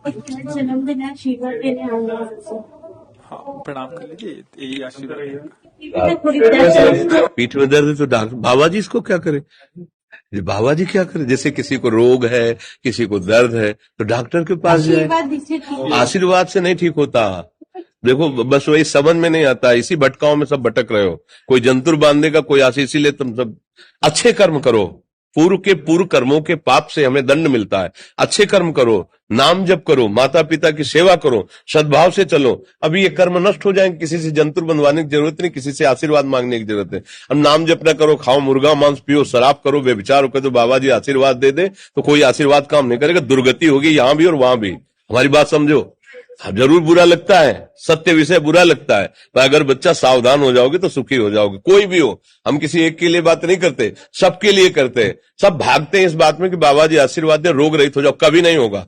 जन्मदिन है, आशीर्वाद देने आऊंगा आपसे। हाँ, प्रणाम कर लीजिए, यही आशीर्वाद रहेगा। पीठ में दर्द है तो डॉक्टर बाबा जी इसको क्या करे, ये बाबा जी क्या करे। जैसे किसी को रोग है, किसी को दर्द है तो डॉक्टर के पास जाए। आशीर्वाद दीजिए, ठीक है। आशीर्वाद से नहीं ठीक होता। देखो बस वही समझ में नहीं आता, इसी भटकाओं में सब भटक रहे हो। कोई जंतुर बांधेगा, कोई आशीष, इसीलिए तुम सब अच्छे कर्म करो। पूर्व के पूर्व कर्मों के पाप से हमें दंड मिलता है। अच्छे कर्म करो, नाम जप करो, माता पिता की सेवा करो, सद्भाव से चलो। अभी ये कर्म नष्ट हो जाएंगे, किसी से जंतुर बनवाने की जरूरत नहीं, किसी से आशीर्वाद मांगने की जरूरत है। अब नाम जप ना करो, खाओ मुर्गा मांस, पियो शराब, करो बेविचार करो, तो बाबा जी आशीर्वाद दे दे तो कोई आशीर्वाद काम नहीं करेगा। दुर्गति होगी यहां भी और वहां भी। हमारी बात समझो। जरूर बुरा लगता है, सत्य विषय बुरा लगता है, पर अगर बच्चा सावधान हो जाओगे तो सुखी हो जाओगे। कोई भी हो, हम किसी एक के लिए बात नहीं करते, सबके लिए करते हैं। सब भागते हैं इस बात में कि बाबा जी आशीर्वाद दे, रोग रहित हो जाओ। कभी नहीं होगा,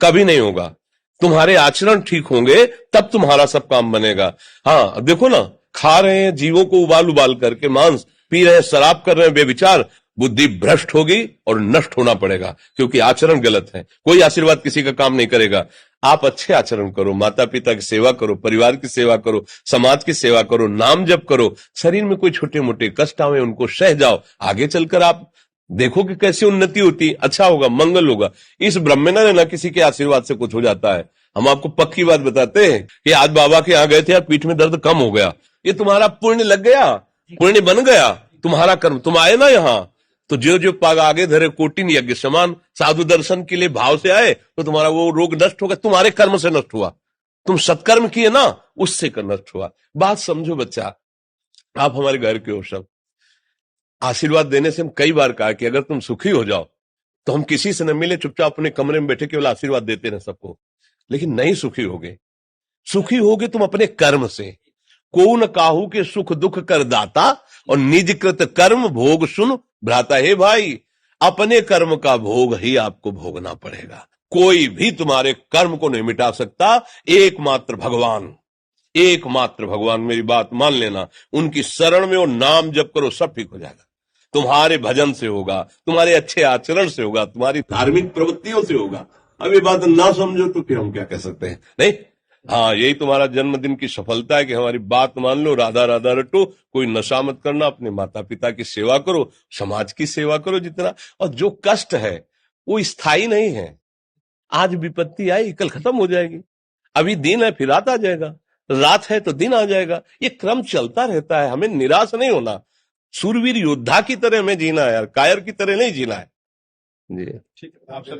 कभी नहीं होगा। तुम्हारे आचरण ठीक होंगे तब तुम्हारा सब काम बनेगा। हाँ देखो ना, खा रहे हैं जीवों को उबाल उबाल करके मांस, पी रहे हैं शराब, कर रहे हैं बेविचार, बुद्धि भ्रष्ट होगी और नष्ट होना पड़ेगा, क्योंकि आचरण गलत है। कोई आशीर्वाद किसी का काम नहीं करेगा। आप अच्छे आचरण करो, माता पिता की सेवा करो, परिवार की सेवा करो, समाज की सेवा करो, नाम जप करो। शरीर में कोई छोटे मोटे कष्ट आवे उनको सह जाओ। आगे चलकर आप देखो कि कैसी उन्नति होती, अच्छा होगा, मंगल होगा। इस ब्रह्म में ना रहना, किसी के आशीर्वाद से कुछ हो जाता है। हम आपको पक्की बात बताते हैं कि आज बाबा के यहाँ गए थे यार, पीठ में दर्द कम हो गया। ये तुम्हारा पुण्य लग गया, पुण्य बन गया, तुम्हारा कर्म। तुम आए ना यहाँ तो जो जो पाग आगे धरे कोटिन यज्ञ समान, साधु दर्शन के लिए भाव से आए तो तुम्हारा वो रोग नष्ट हो गया, तुम्हारे कर्म से नष्ट हुआ। तुम सत्कर्म किए ना, उससे कर नष्ट हुआ। बात समझो बच्चा, आप हमारे घर के हो सब। आशीर्वाद देने से हम कई बार कहा कि अगर तुम सुखी हो जाओ तो हम किसी से न मिले, चुपचाप अपने कमरे में बैठे केवल आशीर्वाद देते रहे सबको। लेकिन नहीं सुखी होगे, सुखी होगे तुम अपने कर्म से। को न काहू के सुख दुख कर दाता, और निज कृत कर्म भोग सुन भ्राता। हे भाई, अपने कर्म का भोग ही आपको भोगना पड़ेगा। कोई भी तुम्हारे कर्म को नहीं मिटा सकता, एकमात्र भगवान, एकमात्र भगवान। मेरी बात मान लेना, उनकी शरण में और नाम जप करो, सब ठीक हो जाएगा। तुम्हारे भजन से होगा, तुम्हारे अच्छे आचरण से होगा, तुम्हारी धार्मिक प्रवृत्तियों से होगा। अब ये बात ना समझो तो फिर हम क्या कह सकते हैं। नहीं, हाँ यही तुम्हारा जन्मदिन की सफलता है कि हमारी बात मान लो, राधा राधा रटो, कोई नशा मत करना, अपने माता पिता की सेवा करो, समाज की सेवा करो जितना। और जो कष्ट है वो स्थायी नहीं है। आज विपत्ति आई, कल खत्म हो जाएगी। अभी दिन है, फिर रात आ जाएगा, रात है तो दिन आ जाएगा। ये क्रम चलता रहता है, हमें निराश नहीं होना। सूरवीर योद्धा की तरह हमें जीना है यार, कायर की तरह नहीं जीना है। जी ठीक है, आप